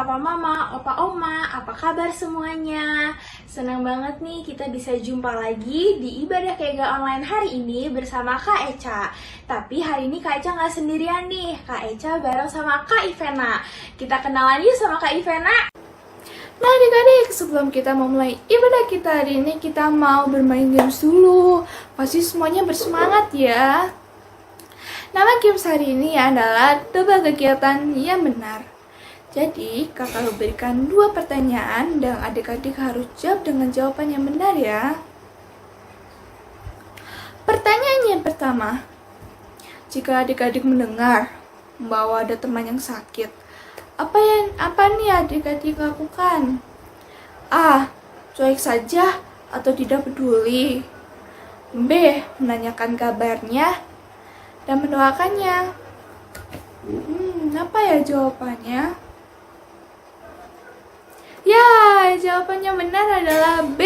papa mama, opa oma, apa kabar semuanya? Senang banget nih kita bisa jumpa lagi di ibadah kega online hari ini bersama Kak Eca. Tapi hari ini Kak Eca nggak sendirian nih, Kak Eca bareng sama Kak Ivena. Kita kenalan yuk sama Kak Ivena. Nah adik-adik, sebelum kita memulai ibadah kita hari ini, kita mau bermain games dulu. Pasti semuanya bersemangat ya. Nama games hari ini adalah tebak kegiatan yang benar. Jadi, kakak berikan 2 pertanyaan dan adik-adik harus jawab dengan jawaban yang benar ya. Pertanyaan yang pertama, jika adik-adik mendengar bahwa ada teman yang sakit, apa nih adik-adik lakukan? A. Cuek saja atau tidak peduli. B. Menanyakan kabarnya dan mendoakannya. Apa ya jawabannya? Ya, jawabannya benar adalah B.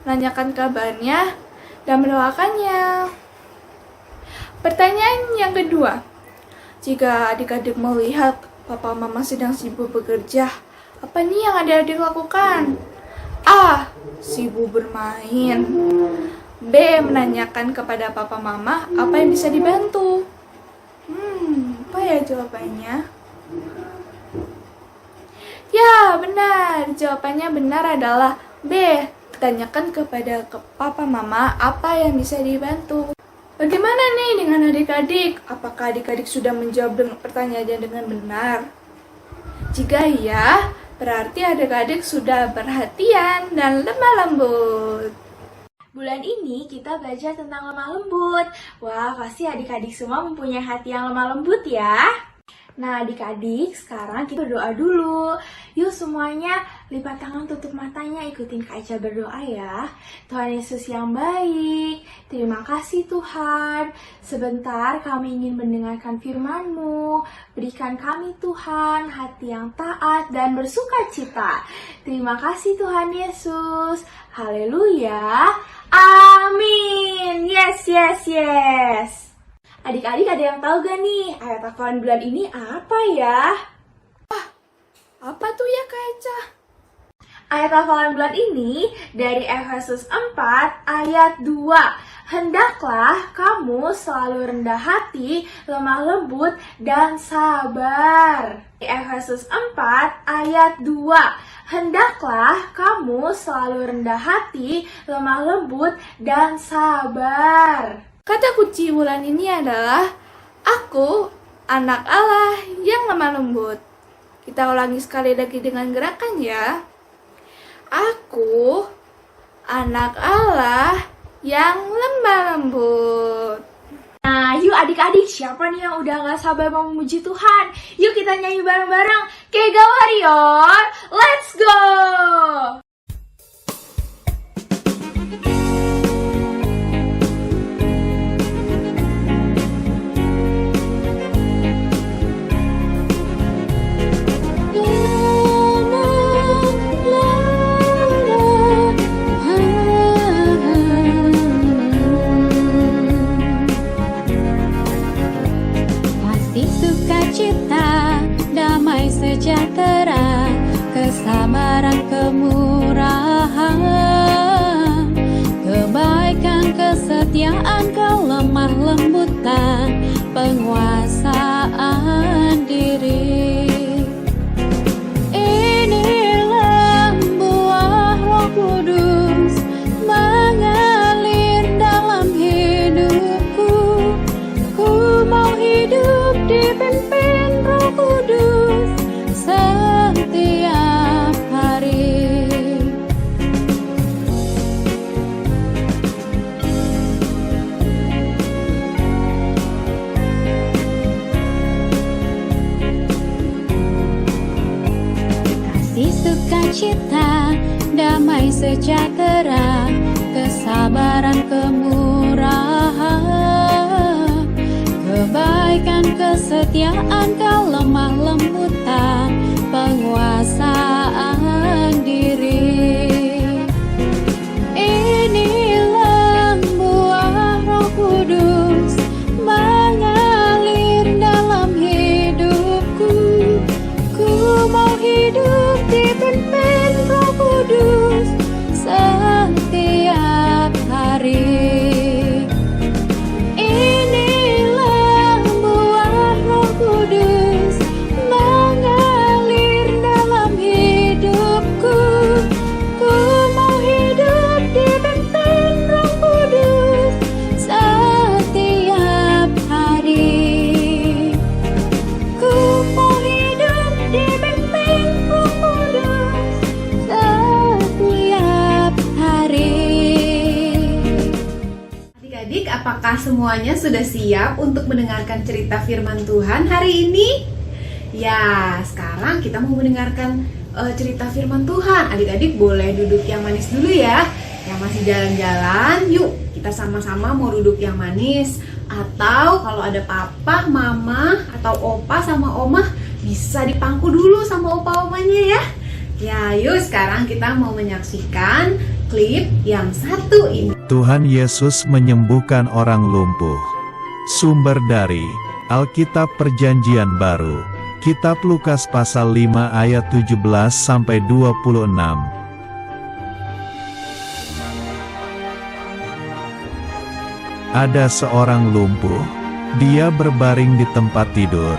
Menanyakan kabarnya dan mendoakannya. Pertanyaan yang kedua, jika adik-adik melihat papa mama sedang sibuk bekerja, apa nih yang adik-adik lakukan? A. Sibuk bermain. B. Menanyakan kepada papa mama apa yang bisa dibantu. Apa ya jawabannya? Ya, benar. Jawabannya benar adalah B. Tanyakan kepada papa mama apa yang bisa dibantu. Bagaimana nih dengan adik-adik? Apakah adik-adik sudah menjawab pertanyaannya dengan benar? Jika iya, berarti adik-adik sudah perhatian dan lemah lembut. Bulan ini kita belajar tentang lemah lembut. Wah, pasti adik-adik semua mempunyai hati yang lemah lembut ya. Nah adik-adik, sekarang kita berdoa dulu. Yuk semuanya lipat tangan, tutup matanya, ikutin Kak Eca berdoa ya. Tuhan Yesus yang baik, terima kasih Tuhan. Sebentar kami ingin mendengarkan firman-Mu. Berikan kami Tuhan hati yang taat dan bersuka cita. Terima kasih Tuhan Yesus. Haleluya. Amin. Yes, yes, yes. Adik-adik ada yang tahu gak nih ayat hafalan bulan ini apa ya? Apa tuh ya Kak Eca? Ayat hafalan bulan ini dari Efesus 4 ayat 2. Hendaklah kamu selalu rendah hati, lemah lembut, dan sabar. Efesus 4 ayat 2. Hendaklah kamu selalu rendah hati, lemah lembut, dan sabar. Kata kunci bulan ini adalah aku, anak Allah yang lemah lembut. Kita ulangi sekali lagi dengan gerakan ya. Aku, anak Allah yang lemah lembut. Nah, yuk adik-adik, siapa nih yang udah gak sabar mau memuji Tuhan? Yuk kita nyanyi bareng-bareng. Kega Warrior, let's go! Sejahtera, kesabaran, kemurahan, kebaikan, kesetiaan, kelemah lembutan, penguasaan diri. Inilah buah Roh Kudus mengalir dalam hidupku. Ku mau hidup dipimpin Roh Kudus setiap hari. Kasih, sukacita, damai, sejahtera, kesabaran, kemurahan, kebaikan, kesetiaan, kelemah lembutan, penguasaan diri. Inilah buah Roh Kudus mengalir dalam hidupku. Ku mau hidup Apakah semuanya sudah siap untuk mendengarkan cerita firman Tuhan hari ini? Ya, sekarang kita mau mendengarkan cerita firman Tuhan. Adik-adik boleh duduk yang manis dulu ya. Yang masih jalan-jalan, yuk kita sama-sama mau duduk yang manis. Atau kalau ada papa, mama, atau opa sama oma, bisa dipangku dulu sama opa-omanya ya. Ya, yuk sekarang kita mau menyaksikan klip yang satu ini. Tuhan Yesus menyembuhkan orang lumpuh. Sumber dari Alkitab Perjanjian Baru, Kitab Lukas pasal 5 ayat 17 sampai 26. Ada seorang lumpuh. Dia berbaring di tempat tidur.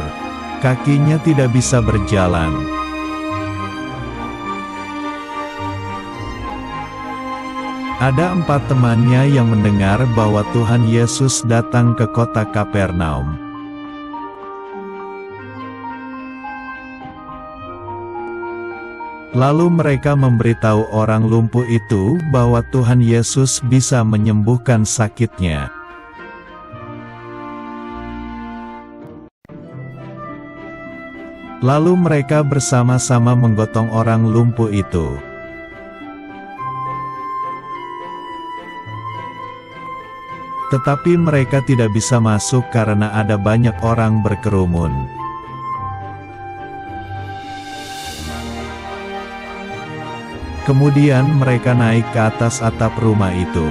Kakinya tidak bisa berjalan. Ada 4 temannya yang mendengar bahwa Tuhan Yesus datang ke kota Kapernaum. Lalu mereka memberitahu orang lumpuh itu bahwa Tuhan Yesus bisa menyembuhkan sakitnya. Lalu mereka bersama-sama menggotong orang lumpuh itu. Tetapi mereka tidak bisa masuk karena ada banyak orang berkerumun. Kemudian mereka naik ke atas atap rumah itu.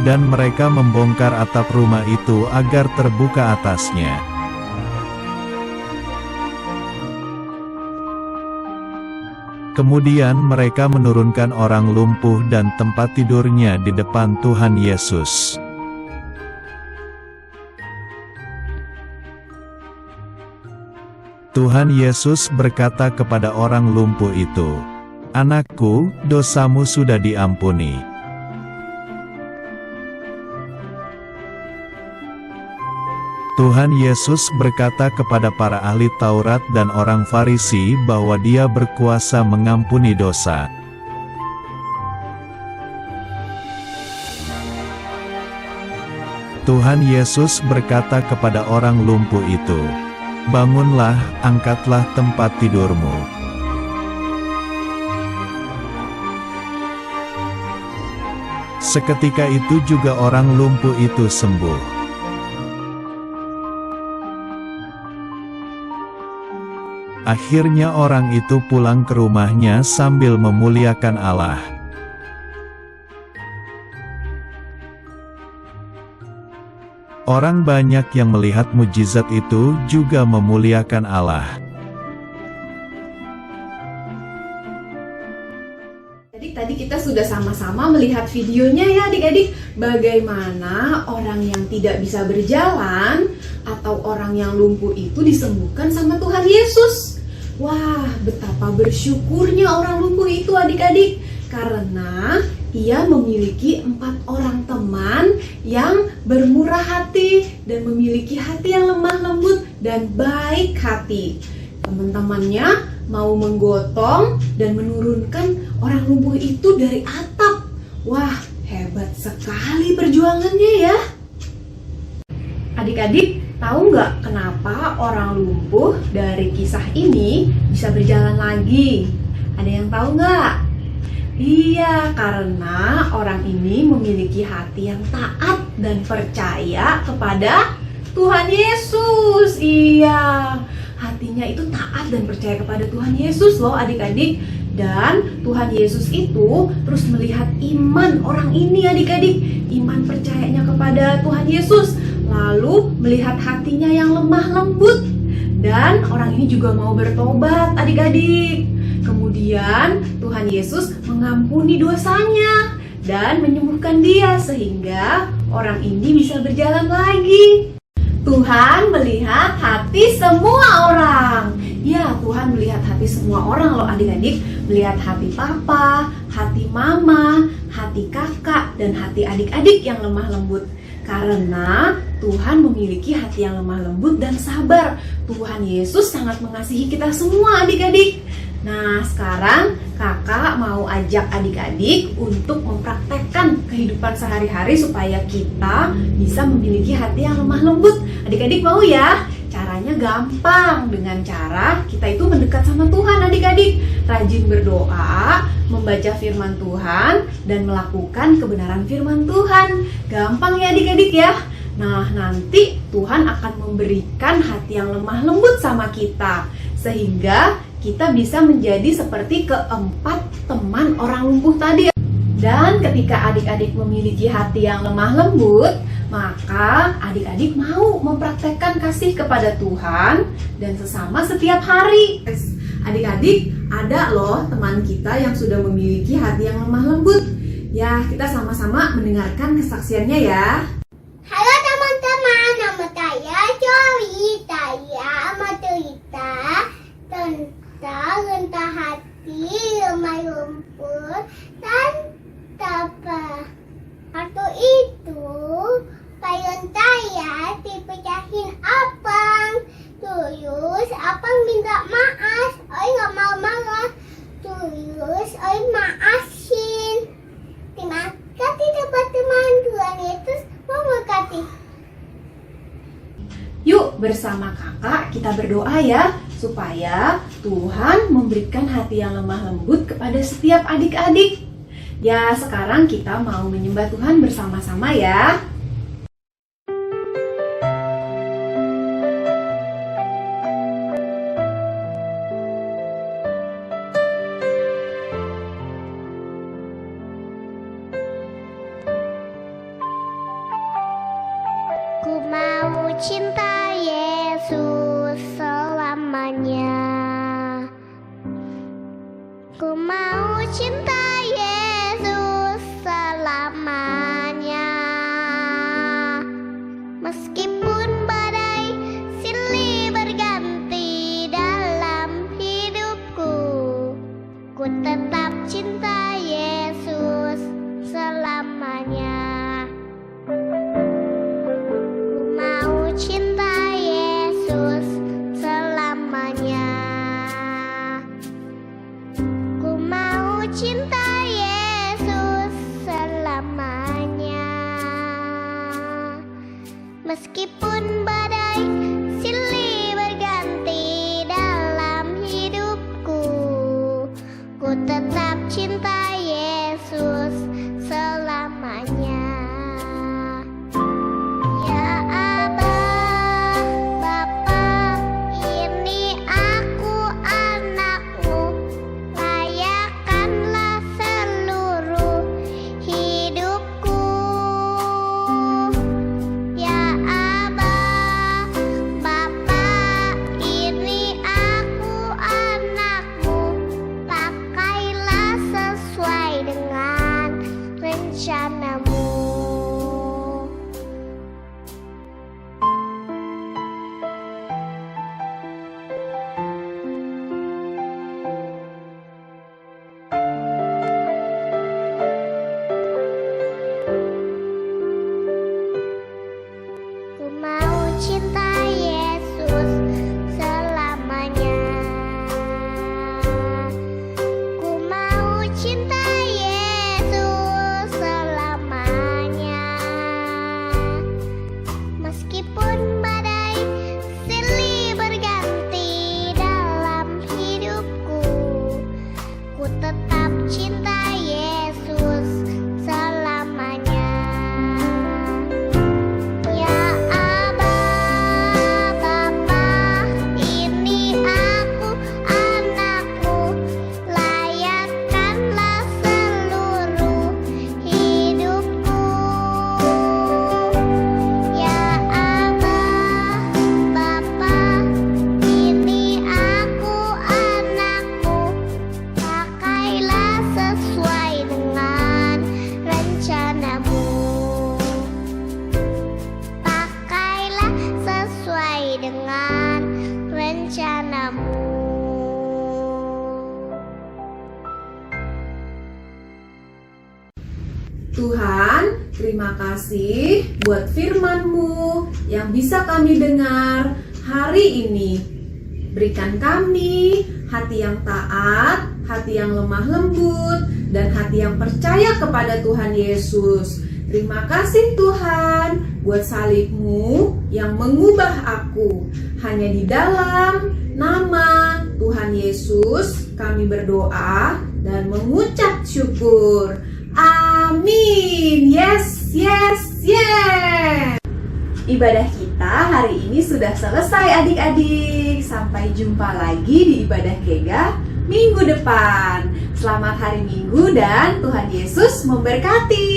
Dan mereka membongkar atap rumah itu agar terbuka atasnya. Kemudian mereka menurunkan orang lumpuh dan tempat tidurnya di depan Tuhan Yesus. Tuhan Yesus berkata kepada orang lumpuh itu, "Anakku, dosamu sudah diampuni." Tuhan Yesus berkata kepada para ahli Taurat dan orang Farisi bahwa Dia berkuasa mengampuni dosa. Tuhan Yesus berkata kepada orang lumpuh itu, "Bangunlah, angkatlah tempat tidurmu." Seketika itu juga orang lumpuh itu sembuh. Akhirnya orang itu pulang ke rumahnya sambil memuliakan Allah. Orang banyak yang melihat mujizat itu juga memuliakan Allah. Jadi tadi kita sudah sama-sama melihat videonya ya adik-adik. Bagaimana orang yang tidak bisa berjalan atau orang yang lumpuh itu disembuhkan sama Tuhan Yesus. Wah, betapa bersyukurnya orang lumpuh itu adik-adik. Karena ia memiliki 4 orang teman yang bermurah hati dan memiliki hati yang lemah lembut dan baik hati. Teman-temannya mau menggotong dan menurunkan orang lumpuh itu dari atap. Wah, hebat sekali perjuangannya ya. Adik-adik, tahu nggak kenapa orang lumpuh dari kisah ini bisa berjalan lagi? Ada yang tahu nggak? Iya, karena orang ini memiliki hati yang taat dan percaya kepada Tuhan Yesus. Iya, hatinya itu taat dan percaya kepada Tuhan Yesus loh adik-adik. Dan Tuhan Yesus itu terus melihat iman orang ini adik-adik. Iman percayanya kepada Tuhan Yesus. Lalu melihat hatinya yang lemah lembut. Dan orang ini juga mau bertobat adik-adik. Kemudian Tuhan Yesus mengampuni dosanya dan menyembuhkan dia sehingga orang ini bisa berjalan lagi. Tuhan melihat hati semua orang. Ya, Tuhan melihat hati semua orang loh adik-adik. Melihat hati papa, hati mama, hati kakak, dan hati adik-adik yang lemah lembut. Karena Tuhan memiliki hati yang lemah lembut dan sabar. Tuhan Yesus sangat mengasihi kita semua adik-adik. Nah, sekarang kakak mau ajak adik-adik untuk mempraktekkan kehidupan sehari-hari supaya kita bisa memiliki hati yang lemah lembut. Adik-adik mau ya? Caranya gampang, dengan cara kita itu mendekat sama Tuhan adik-adik. Rajin berdoa, membaca firman Tuhan, dan melakukan kebenaran firman Tuhan. Gampang ya adik-adik ya? Nah, nanti Tuhan akan memberikan hati yang lemah lembut sama kita, sehingga kita bisa menjadi seperti keempat teman orang lumpuh tadi. Dan ketika adik-adik memiliki hati yang lemah lembut, maka adik-adik mau mempraktekkan kasih kepada Tuhan dan sesama setiap hari. Adik-adik, ada loh teman kita yang sudah memiliki hati yang lemah lembut. Ya, kita sama-sama mendengarkan kesaksiannya ya. Halo teman-teman, nama saya Joey. Saya mau cerita tentang rentah hati, lemah lembut, dan tabah. Waktu itu, payung saya dipecahin abang. Terus abang minta maaf, Oi nggak mau marah. Terus Oi maafin. Terima kasih teman-teman, Tuhan Yesus memberkati. Yuk bersama kakak kita berdoa ya, supaya Tuhan memberikan hati yang lemah lembut kepada setiap adik-adik. Ya, sekarang kita mau menyembah Tuhan bersama-sama ya. Ku mau cinta Yesus selamanya. Ku mau cinta Yesus selamanya. Meskipun badai silih berganti dalam hidupku, ku tetap cinta Yesus selamanya. Cinta Yesus selamanya. Ku mau cinta Yesus selamanya. Meskipun badai silih berganti dalam hidupku, ku tetap cinta Yesus selamanya. Cinta Yesus selamanya. Ku mau cinta Yesus selamanya. Meskipun badai silih berganti dalam hidupku, ku tetap cinta Yesus selamanya. Tuhan, terima kasih buat firman-Mu yang bisa kami dengar hari ini. Berikan kami hati yang taat, hati yang lemah lembut, dan hati yang percaya kepada Tuhan Yesus. Terima kasih Tuhan buat salib-Mu yang mengubah aku. Hanya di dalam nama Tuhan Yesus kami berdoa dan mengucap syukur. Amin. Yes, yes, yes. Ibadah kita hari ini sudah selesai adik-adik. Sampai jumpa lagi di ibadah Kega minggu depan. Selamat hari Minggu dan Tuhan Yesus memberkati.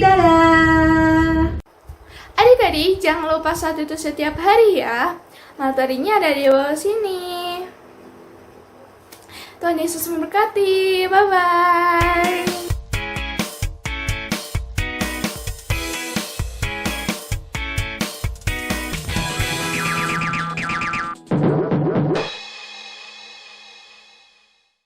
Dadah. Adik-adik, jangan lupa saat itu setiap hari ya. Materinya ada di bawah sini. Tuhan Yesus memberkati. Bye-bye.